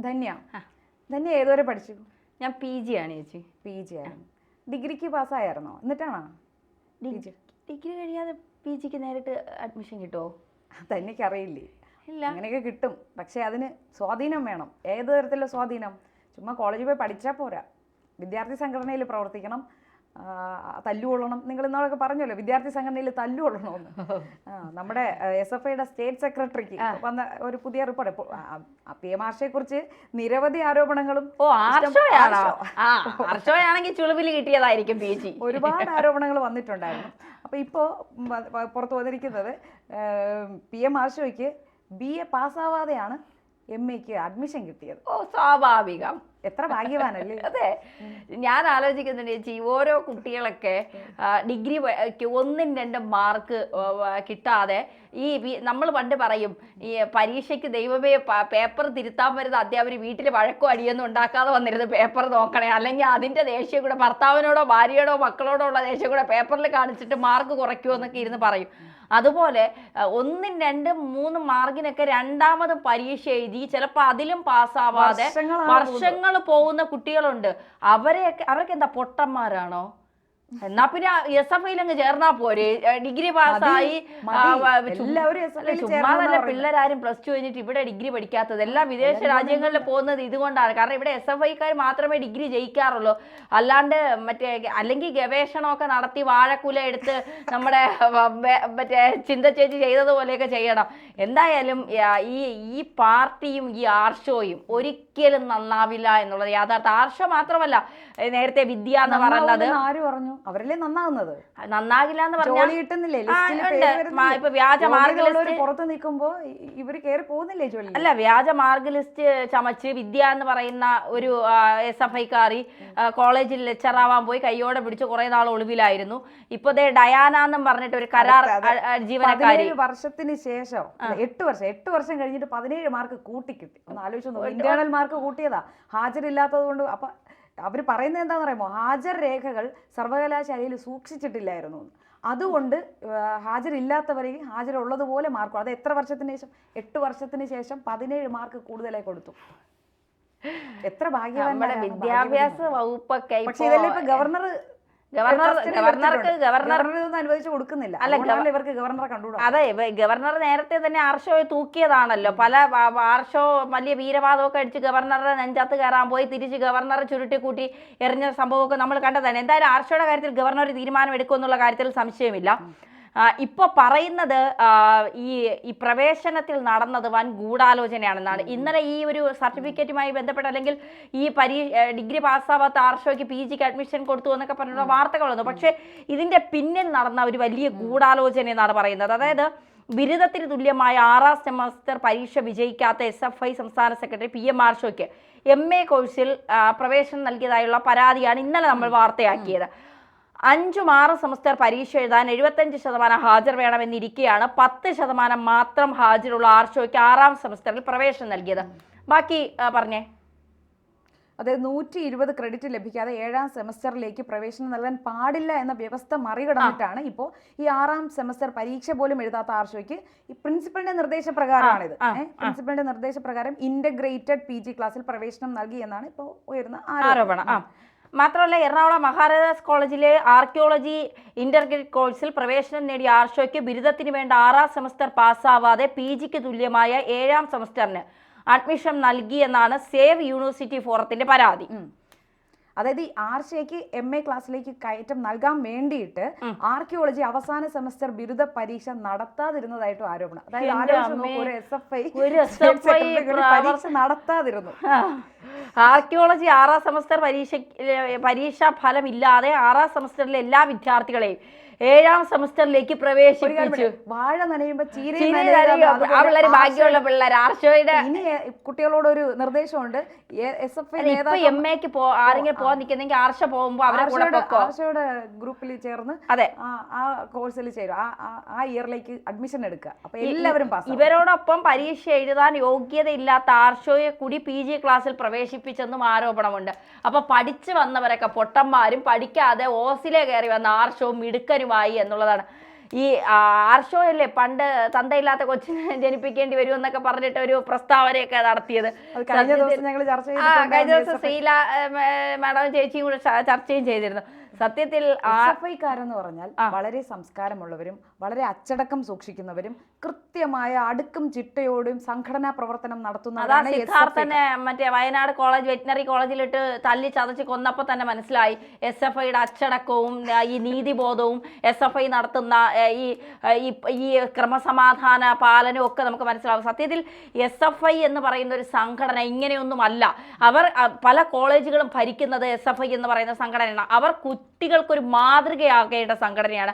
ധന്യ ധന്യ ഏതുവരെ പഠിച്ചു? ഞാൻ PG ആണ് ചേച്ചി. PG ആയിരുന്നു. ഡിഗ്രിക്ക് പാസ്സായിരുന്നോ? എന്നിട്ടാണോ ഡിഗ്രി കഴിയാതെ PGക്ക് നേരിട്ട് അഡ്മിഷൻ കിട്ടുമോ? ധന്യക്കറിയില്ലേ? ഇല്ല. അങ്ങനെയൊക്കെ കിട്ടും, പക്ഷെ അതിന് സ്വാധീനം വേണം. ഏത് തരത്തിലുള്ള സ്വാധീനം? ചുമ്മാ കോളേജിൽ പോയി പഠിച്ചാൽ പോരാ, വിദ്യാർത്ഥി സംഘടനയിൽ പ്രവർത്തിക്കണം, തല്ലുകൊള്ളണം. നിങ്ങൾ ഇന്നാളൊക്കെ പറഞ്ഞല്ലോ വിദ്യാർത്ഥി സംഘടനയിൽ തല്ലുകൊള്ളണമെന്ന്. നമ്മുടെ SFIയുടെ സ്റ്റേറ്റ് സെക്രട്ടറിക്ക് വന്ന ഒരു പുതിയ റിപ്പോർട്ട്. PM ആർഷയെ കുറിച്ച് നിരവധി ആരോപണങ്ങളും ഒരുപാട് ആരോപണങ്ങൾ വന്നിട്ടുണ്ടായിരുന്നു. അപ്പൊ ഇപ്പോ പുറത്തു വന്നിരിക്കുന്നത് PM ആർഷയ്ക്ക് BA പാസ്സാവാതെയാണ് MAക്ക് അഡ്മിഷൻ കിട്ടിയത്. സ്വാഭാവികം. എത്ര ഭാഗ്യവാനല്ലേ? അതെ, ഞാൻ ആലോചിക്കുന്നുണ്ട് ചേച്ചി, ഓരോ കുട്ടികളൊക്കെ ഡിഗ്രി 1-2 മാർക്ക് കിട്ടാതെ നമ്മൾ പണ്ട് പറയും ഈ പരീക്ഷയ്ക്ക് ദൈവമേ പേപ്പർ തിരുത്താൻ വരുന്ന അധ്യാപകർ വീട്ടിൽ വഴക്കോ അടിയൊന്നും ഉണ്ടാക്കാതെ വന്നിരുന്ന് പേപ്പർ നോക്കണേ, അല്ലെങ്കിൽ അതിൻ്റെ ദേഷ്യം കൂടെ ഭർത്താവിനോടോ ഭാര്യയോടോ മക്കളോടോ ഉള്ള ദേഷ്യം കൂടെ പേപ്പറിൽ കാണിച്ചിട്ട് മാർക്ക് കുറയ്ക്കുമോ എന്നൊക്കെ ഇരുന്ന് പറയും. അതുപോലെ 1, 2, 3 മാർക്കിനൊക്കെ രണ്ടാമത് പരീക്ഷ എഴുതി ചിലപ്പോൾ അതിലും പാസ്സാവാതെ വർഷങ്ങൾ പോകുന്ന കുട്ടികളുണ്ട്. അവർക്ക് എന്താ പൊട്ടന്മാരാണോ? എന്നാ പിന്നെ SFIയിൽ അങ്ങ് ചേർന്നാ പോരെ, ഡിഗ്രി പാസ്സായി. ചുമ്മാതല്ല പിള്ളേരാരും +2 കഴിഞ്ഞിട്ട് ഇവിടെ ഡിഗ്രി പഠിക്കാത്തത്. എല്ലാം വിദേശ രാജ്യങ്ങളിൽ പോകുന്നത് ഇതുകൊണ്ടാണ്. കാരണം ഇവിടെ SFIക്കാർ മാത്രമേ ഡിഗ്രി ജയിക്കാറുള്ളൂ. അല്ലാണ്ട് അല്ലെങ്കിൽ ഗവേഷണമൊക്കെ നടത്തി വാഴക്കുല എടുത്ത് നമ്മുടെ ചിന്ത ചേച്ചി ചെയ്തതുപോലെയൊക്കെ ചെയ്യണം. എന്തായാലും ഈ പാർട്ടിയും ഈ ആർഷോയും ഒരിക്കലും നന്നാവില്ല എന്നുള്ളത് യാഥാർത്ഥ്യം. ആർഷോ മാത്രമല്ല, നേരത്തെ വിദ്യ എന്ന് പറയുന്നത് ആര് പറഞ്ഞു? അവരല്ലേ നന്നാകുന്നത്. നന്നാകില്ല എന്ന് പറഞ്ഞാൽ കിട്ടുന്നില്ലേ? ഇപ്പൊ വ്യാജ മാർഗ് ലിസ്റ്റ് പുറത്ത് നിൽക്കുമ്പോ ഇവര് കയറി പോകുന്നില്ലേ ജോലി? അല്ല, വ്യാജ മാർഗ് ലിസ്റ്റ് ചമച്ച് വിദ്യ എന്ന് പറയുന്ന ഒരു SFIക്കാരി കോളേജിൽ ലെക്ചറാവാൻ പോയി കയ്യോടെ പിടിച്ച് കുറെ നാൾ ഒളിവിലായിരുന്നു. ഇപ്പൊ ഡയാന എന്നും പറഞ്ഞിട്ട് ഒരു കരാർ ജീവനക്കാരി. 17 വർഷത്തിന് ശേഷം 8 വർഷം കഴിഞ്ഞിട്ട് 17 മാർക്ക് കൂട്ടി കിട്ടി. ഒന്ന് ആലോചിച്ചു, ഇന്റേണൽ മാർക്ക് കൂട്ടിയതാ ഹാജരില്ലാത്തത് കൊണ്ട്. അപ്പൊ അവർ പറയുന്നത് എന്താണെന്ന് പറയുമോ? ഹാജർ രേഖകൾ സർവകലാശാലയിൽ സൂക്ഷിച്ചിട്ടില്ലായിരുന്നു, അതുകൊണ്ട് ഹാജരില്ലാത്തവരെ ഹാജരുള്ളതുപോലെ മാർക്ക്. അത് എത്ര വർഷത്തിന് ശേഷം? 8 വർഷത്തിന് ശേഷം 17 മാർക്ക് കൂടുതലായി കൊടുത്തു. എത്ര ഭാഗ്യവാന്മാർ. വിദ്യാഭ്യാസ വകുപ്പൊക്കെ പക്ഷെ ഇതെല്ലാം ഇപ്പൊ ഗവർണർക്ക് അനുവദിച്ചു കൊടുക്കുന്നില്ല. ഇവർക്ക് ഗവർണറെ കണ്ടുകൂടാ. അതെ, ഗവർണർ നേരത്തെ തന്നെ ആർഷോയെ തൂക്കിയതാണല്ലോ. ആർഷോ വലിയ വീരവാദമൊക്കെ അടിച്ച് ഗവർണറുടെ നെഞ്ചത്ത് കയറാൻ പോയി തിരിച്ച് ഗവർണറെ ചുരുട്ടിക്കൂട്ടി എറിഞ്ഞ സംഭവമൊക്കെ നമ്മൾ കണ്ടതാണ്. എന്തായാലും ആർഷോയുടെ കാര്യത്തിൽ ഗവർണർ തീരുമാനം എടുക്കുമെന്നുള്ള കാര്യത്തിൽ സംശയമില്ല. ഇപ്പോൾ പറയുന്നത് ഈ പ്രവേശനത്തിൽ നടന്നത് വൻ ഗൂഢാലോചനയാണെന്നാണ്. ഇന്നലെ ഈ ഒരു സർട്ടിഫിക്കറ്റുമായി ബന്ധപ്പെട്ട് അല്ലെങ്കിൽ ഈ ഡിഗ്രി പാസ്സാവാത്ത ആർഷോയ്ക്ക് PGക്ക് അഡ്മിഷൻ കൊടുത്തു എന്നൊക്കെ പറഞ്ഞിട്ടുള്ള വാർത്തകൾ വന്നു. പക്ഷേ ഇതിൻ്റെ പിന്നിൽ നടന്ന ഒരു വലിയ ഗൂഢാലോചന എന്നാണ് പറയുന്നത്. അതായത് ബിരുദത്തിന് തുല്യമായ 6ാം സെമസ്റ്റർ പരീക്ഷ വിജയിക്കാത്ത SFI സംസ്ഥാന സെക്രട്ടറി PM ആർഷോയ്ക്ക് MA കോഴ്സിൽ പ്രവേശനം നൽകിയതായുള്ള പരാതിയാണ് ഇന്നലെ നമ്മൾ വാർത്തയാക്കിയത്. 5, 6 സെമസ്റ്റർ പരീക്ഷ എഴുതാൻ 75% ഹാജർ വേണമെന്നിരിക്കെയാണ് 10% മാത്രം ഹാജരുള്ള ആർഷോയ്ക്ക് 6ാം സെമസ്റ്ററിൽ പ്രവേശനം നൽകിയത്. ബാക്കി പറഞ്ഞേ. അതായത് 120 ക്രെഡിറ്റ് ലഭിക്കാതെ 7ാം സെമസ്റ്ററിലേക്ക് പ്രവേശനം നൽകാൻ പാടില്ല എന്ന വ്യവസ്ഥ മറികടന്നിട്ടാണ് ഇപ്പോൾ ഈ 6ാം സെമസ്റ്റർ പരീക്ഷ പോലും എഴുതാത്ത ആർഷോയ്ക്ക് ഈ പ്രിൻസിപ്പലിന്റെ നിർദ്ദേശപ്രകാരമാണിത്. പ്രിൻസിപ്പലിന്റെ നിർദ്ദേശപ്രകാരം ഇന്റഗ്രേറ്റഡ് PG ക്ലാസ്സിൽ പ്രവേശനം നൽകി എന്നാണ് ഇപ്പോൾ ഉയർന്ന ആരോപണം. മാത്രമല്ല, എറണാകുളം മഹാരാജാസ് കോളേജിലെ ആർക്കിയോളജി ഇന്റർഗ്രേറ്റ് കോഴ്സിൽ പ്രവേശനം നേടിയ ആർഷോയ്ക്ക് ബിരുദത്തിന് വേണ്ട 6ാം സെമസ്റ്റർ പാസ്സാവാതെ PGക്ക് തുല്യമായ 7ാം സെമസ്റ്ററിന് അഡ്മിഷൻ നൽകിയെന്നാണ് സേവ് യൂണിവേഴ്സിറ്റി ഫോറത്തിന്റെ പരാതി. അതായത് ഈ ആർഷയ്ക്ക് MA ക്ലാസ്സിലേക്ക് കയറ്റം നൽകാൻ വേണ്ടിയിട്ട് ആർക്കിയോളജി അവസാന സെമസ്റ്റർ ബിരുദ പരീക്ഷ നടത്താതിരുന്നതായിട്ടും ആരോപണം. അതായത് ഒരു SFI പരീക്ഷ നടത്താതിരുന്നു. ആർക്കിയോളജി 6ാം സെമസ്റ്റർ പരീക്ഷാ ഫലം ഇല്ലാതെ 6ാം സെമസ്റ്ററിലെ എല്ലാ വിദ്യാർത്ഥികളെയും 7ാം സെമസ്റ്ററിലേക്ക് പ്രവേശിപ്പിച്ചു. വാഴ നനയുമ്പോ ബാക്കിയുള്ള പിള്ളേർ ആർഷോയുടെ ഇനി കുട്ടികളോടൊരു നിർദ്ദേശമുണ്ട്. MAക്ക് ആരെങ്കിലും പോകാൻ നിൽക്കുന്നെങ്കിൽ ആർഷ പോകുമ്പോ ആർഷയുടെ ഗ്രൂപ്പിൽ ചേർന്ന് അതെ ആ കോഴ്സിൽ ചേരും, ആ ഇയറിലേക്ക് അഡ്മിഷൻ എടുക്കുക. അപ്പൊ എല്ലാവരും ഇവരോടൊപ്പം പരീക്ഷ എഴുതാൻ യോഗ്യതയില്ലാത്ത ആർഷോയെ കൂടി PG ക്ലാസ്സിൽ പ്രവേശിപ്പിച്ചെന്നും ആരോപണമുണ്ട്. അപ്പൊ പഠിച്ചു വന്നവരൊക്കെ പൊട്ടന്മാരും പഠിക്കാതെ ഓസിലെ കയറി വന്ന ആർഷവും മിടുക്കനുമായി എന്നുള്ളതാണ്. ഈ ആർഷോയല്ലേ പണ്ട് തന്തയില്ലാത്ത കൊച്ചിനെ ജനിപ്പിക്കേണ്ടി വരും എന്നൊക്കെ പറഞ്ഞിട്ട് ഒരു പ്രസ്താവനയൊക്കെ നടത്തിയത്. കഴിഞ്ഞ ദിവസം ഞങ്ങൾ ചർച്ച കഴിഞ്ഞ ദിവസം ശ്രീല മാഡം ചേച്ചിയും കൂടെ ചർച്ചയും ചെയ്തിരുന്നു. സത്യത്തിൽ ഐക്കാരെന്ന് പറഞ്ഞാൽ വളരെ സംസ്കാരമുള്ളവരും വളരെ അച്ചടക്കം സൂക്ഷിക്കുന്നവരും കൃത്യമായ അടുക്കും ചിട്ടയോടും സംഘടനാ പ്രവർത്തനം നടത്തുന്നവരാണ്. സിദ്ധാർത്ഥനെ മറ്റേ വയനാട് കോളേജ് വെറ്റിനറി കോളേജിലിട്ട് തല്ലി ചതച്ച് കൊന്നപ്പോൾ തന്നെ മനസ്സിലായി SFIയുടെ അച്ചടക്കവും ഈ നീതിബോധവും SFI നടത്തുന്ന ഈ ക്രമസമാധാന പാലനവും ഒക്കെ നമുക്ക് മനസ്സിലാവും. സത്യത്തിൽ SFI എന്ന് പറയുന്ന ഒരു സംഘടന ഇങ്ങനെയൊന്നുമല്ല. അവർ പല കോളേജുകളും ഭരിക്കുന്നത് SFI എന്ന് പറയുന്ന സംഘടനയാണ്. അവർ കുട്ടികൾക്കൊരു മാതൃകയാകേണ്ട സംഘടനയാണ്.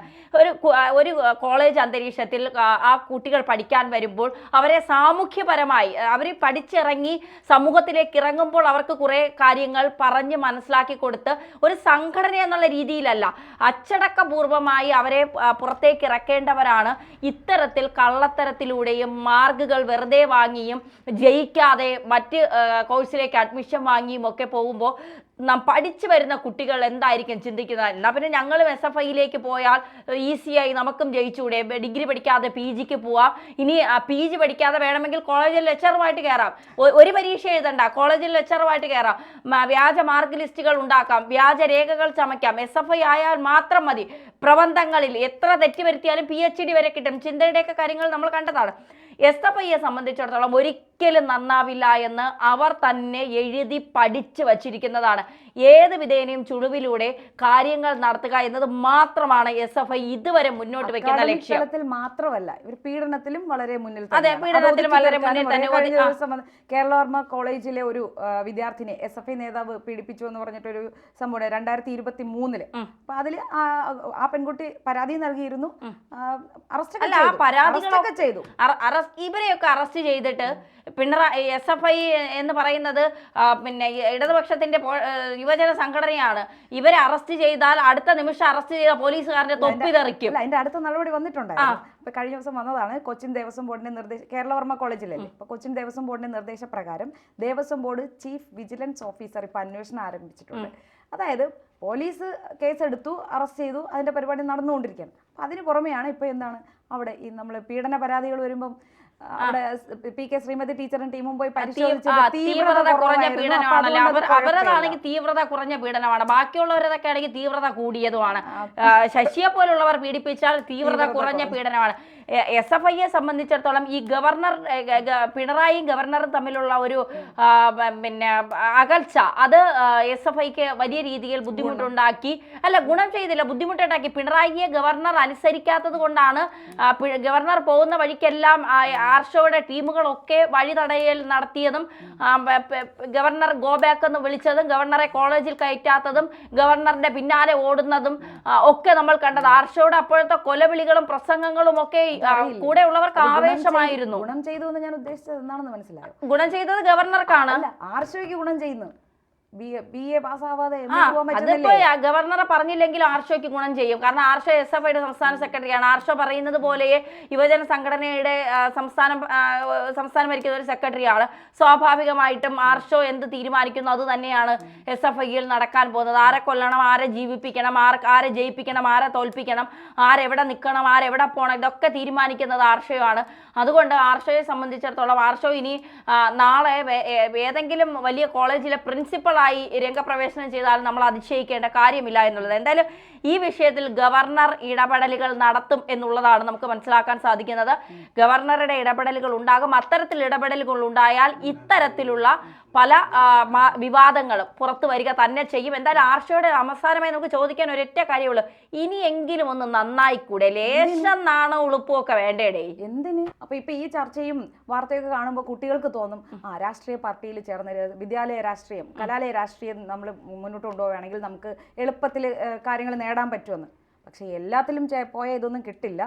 ഒരു കോളേജ് അന്തരീക്ഷത്തിൽ ആ കുട്ടികൾ പഠിക്കാൻ വരുമ്പോൾ അവരെ സാമൂഹ്യപരമായി അവർ പഠിച്ചിറങ്ങി സമൂഹത്തിലേക്ക് ഇറങ്ങുമ്പോൾ അവർക്ക് കുറേ കാര്യങ്ങൾ പറഞ്ഞ് മനസ്സിലാക്കി കൊടുത്ത് ഒരു സംഘടന എന്നുള്ള രീതിയിലല്ല, അച്ചടക്കപൂർവമായി അവരെ പുറത്തേക്ക് ഇറക്കേണ്ടവരാണ്. ഇത്തരത്തിൽ കള്ളത്തരത്തിലൂടെയും മാർക്കുകൾ വെറുതെ വാങ്ങിയും ജയിക്കാതെ മറ്റ് കോഴ്സിലേക്ക് അഡ്മിഷൻ വാങ്ങിയും ഒക്കെ പോകുമ്പോൾ നാം പഠിച്ചു വരുന്ന കുട്ടികൾ എന്തായിരിക്കും ചിന്തിക്കുന്നത്? എന്നാൽ പിന്നെ ഞങ്ങളും SFIയിലേക്ക് പോയാൽ ഈസിയായി നമുക്കും ജയിച്ചുകൂടെ, ഡിഗ്രി പഠിക്കാതെ PGക്ക് പോവാം, ഇനി PG പഠിക്കാതെ വേണമെങ്കിൽ കോളേജിൽ ലെക്ചറുമായിട്ട് കയറാം, ഒരു പരീക്ഷ എഴുതണ്ട കോളേജിൽ ലെക്ചറുമായിട്ട് കയറാം, വ്യാജ മാർക്ക് ലിസ്റ്റുകൾ ഉണ്ടാക്കാം, വ്യാജ രേഖകൾ ചമയ്ക്കാം. SFI ആയാൽ മാത്രം മതി. പ്രബന്ധങ്ങളിൽ എത്ര തെറ്റ് വരുത്തിയാലും PhD വരെ കിട്ടും. ചിന്തയുടെയൊക്കെ കാര്യങ്ങൾ നമ്മൾ കണ്ടതാണ്. SFIയെ സംബന്ധിച്ചിടത്തോളം ഒരിക്കലും നന്നാവില്ല എന്ന് അവർ തന്നെ എഴുതി പഠിച്ചു വച്ചിരിക്കുന്നതാണ്. ഏത് വിധേനയും ചുളിവിലൂടെ കാര്യങ്ങൾ നടത്തുക എന്നത് മാത്രമാണ് SFI ഇതുവരെ മുന്നോട്ട് വെക്കുന്ന ലക്ഷ്യം. മാത്രമല്ല ഇവർ പീഡനത്തിലും വളരെ മുന്നിൽ. അതെ, പീഡനത്തിലും വളരെ മുന്നിൽ തന്നെ. കേരളവർമ്മ കോളേജിലെ ഒരു വിദ്യാർത്ഥിനെ SFI നേതാവ് പീഡിപ്പിച്ചു എന്ന് പറഞ്ഞിട്ടൊരു സംഭവം 2023 അപ്പൊ അതില് ആ പെൺകുട്ടി പരാതി നൽകിയിരുന്നു. അറസ്റ്റ് ചെയ്തു. ഇവരെയൊക്കെ അറസ്റ്റ് ചെയ്തിട്ട് പിണറായി SFI എന്ന് പറയുന്നത് പിന്നെ ഇടതുപക്ഷത്തിന്റെ യുവജന സംഘടനയാണ്. ഇവരെ അറസ്റ്റ് ചെയ്താൽ അടുത്ത നിമിഷം അറസ്റ്റ് ചെയ്ത പോലീസുകാരന്റെ തൊപ്പി തെറിക്കും. അതിന്റെ അടുത്ത നടപടി വന്നിട്ടുണ്ടായിരുന്നു. ഇപ്പൊ കഴിഞ്ഞ ദിവസം വന്നതാണ്. കൊച്ചിൻ ദേവസ്വം ബോർഡിന്റെ നിർദ്ദേശം, കേരളവർമ്മ കോളേജിലല്ലേ, ഇപ്പൊ കൊച്ചിൻ ദേവസ്വം ബോർഡിന്റെ നിർദ്ദേശപ്രകാരം Devaswom board chief vigilance officer ഇപ്പൊ അന്വേഷണം ആരംഭിച്ചിട്ടുണ്ട്. അതായത് പോലീസ് കേസെടുത്തു, അറസ്റ്റ് ചെയ്തു, അതിന്റെ പരിപാടി നടന്നുകൊണ്ടിരിക്കുകയാണ്. അപ്പൊ അതിന് പുറമെയാണ് ഇപ്പൊ എന്താണ് അവിടെ ഈ നമ്മൾ പീഡന പരാതികൾ വരുമ്പം അവിടെ PK ശ്രീമതി ടീച്ചറും ടീമും പോയി തീവ്രത കുറഞ്ഞ പീഡനമാണല്ലോ. അവരതാണെങ്കിൽ തീവ്രത കുറഞ്ഞ പീഡനമാണ്, ബാക്കിയുള്ളവരതൊക്കെ ആണെങ്കിൽ തീവ്രത കൂടിയതുമാണ്. ശശിയെ പോലുള്ളവർ പീഡിപ്പിച്ചാൽ തീവ്രത കുറഞ്ഞ പീഡനമാണ്. SFIയെ സംബന്ധിച്ചിടത്തോളം ഈ ഗവർണർ പിണറായിയും ഗവർണറും തമ്മിലുള്ള ഒരു പിന്നെ അകൽച്ച അത് SFIക്ക് വലിയ രീതിയിൽ ബുദ്ധിമുട്ടുണ്ടാക്കി. അല്ല, ഗുണം ചെയ്തില്ല, ബുദ്ധിമുട്ടുണ്ടാക്കി. പിണറായിയെ ഗവർണർ അനുസരിക്കാത്തത് കൊണ്ടാണ് ഗവർണർ പോകുന്ന വഴിക്കെല്ലാം ആർഷോയുടെ ടീമുകളൊക്കെ വഴിതടയൽ നടത്തിയതും ഗവർണർ ഗോ ബാക്ക് എന്ന് വിളിച്ചതും ഗവർണറെ കോളേജിൽ കയറ്റാത്തതും ഗവർണറിന്റെ പിന്നാലെ ഓടുന്നതും ഒക്കെ നമ്മൾ കണ്ടത്. ആർഷോയുടെ അപ്പോഴത്തെ കൊലവിളികളും പ്രസംഗങ്ങളും ഒക്കെ കൂടെ ഉള്ളവർക്ക് ആവേശമായിരുന്നു. ഗുണം ചെയ്തു എന്ന് ഞാൻ ഉദ്ദേശിച്ചത് എന്താണെന്ന് മനസ്സിലായോ? ഗുണം ചെയ്തത് ഗവർണർക്കാണ്. ആർഷോയ്ക്ക് ഗുണം ചെയ്യുന്നു. BA പാസ്സാവാതെ അതിപ്പോ ഗവർണറെ പറഞ്ഞില്ലെങ്കിൽ ആർഷോയ്ക്ക് ഗുണം ചെയ്യും. കാരണം ആർഷോ SFIയുടെ സംസ്ഥാന സെക്രട്ടറിയാണ്. ആർഷോ പറയുന്നത് പോലെ യുവജന സംഘടനയുടെ സംസ്ഥാനം ഭരിക്കുന്ന ഒരു സെക്രട്ടറിയാണ്. സ്വാഭാവികമായിട്ടും ആർഷോ എന്ത് തീരുമാനിക്കുന്നു അത് തന്നെയാണ് SFIയിൽ നടക്കാൻ പോകുന്നത്. ആരെ കൊല്ലണം, ആരെ ജീവിപ്പിക്കണം, ആരെ ജയിപ്പിക്കണം, ആരെ തോൽപ്പിക്കണം, ആരെവിടെ നിൽക്കണം, ആരെവിടെ പോകണം, ഇതൊക്കെ തീരുമാനിക്കുന്നത് ആർഷോയാണ്. അതുകൊണ്ട് ആർഷോയെ സംബന്ധിച്ചിടത്തോളം ആർഷോ ഇനി നാളെ ഏതെങ്കിലും വലിയ കോളേജിലെ പ്രിൻസിപ്പളായി രംഗപ്രവേശനം ചെയ്താൽ നമ്മൾ അതിശയിക്കേണ്ട കാര്യമില്ല എന്നുള്ളത്. എന്തായാലും ഈ വിഷയത്തിൽ ഗവർണർ ഇടപെടലുകൾ നടത്തും എന്നുള്ളതാണ് നമുക്ക് മനസ്സിലാക്കാൻ സാധിക്കുന്നത്. ഗവർണറുടെ ഇടപെടലുകൾ ഉണ്ടാകും. അത്തരത്തിൽ ഇടപെടലുകൾ ഉണ്ടായാൽ ഇത്തരത്തിലുള്ള പല വിവാദങ്ങളും പുറത്തു വരിക തന്നെ ചെയ്യും. എന്തായാലും ആർഷോയുടെ അവസാനമായി നമുക്ക് ചോദിക്കാൻ ഒരൊറ്റ കാര്യമുള്ളൂ, ഇനിയെങ്കിലും ഒന്ന് നന്നായിക്കൂടെ? ലേശം നാണോ ഉളുപ്പൊക്കെ വേണ്ടേടേ എന്തിന്? അപ്പൊ ഇപ്പൊ ഈ ചർച്ചയും വാർത്തയൊക്കെ കാണുമ്പോൾ കുട്ടികൾക്ക് തോന്നും രാഷ്ട്രീയ പാർട്ടിയിൽ ചേർന്ന് വിദ്യാലയ രാഷ്ട്രീയം, കലാലയ രാഷ്ട്രീയം നമ്മൾ മുന്നോട്ട് കൊണ്ടുപോവുകയാണെങ്കിൽ നമുക്ക് എളുപ്പത്തിൽ കാര്യങ്ങൾ നേടാൻ പറ്റുമെന്ന്. പക്ഷെ എല്ലാത്തിലും പോയ ഇതൊന്നും കിട്ടില്ല.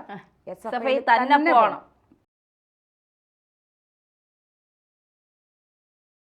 SFI തന്നെ പോകണം.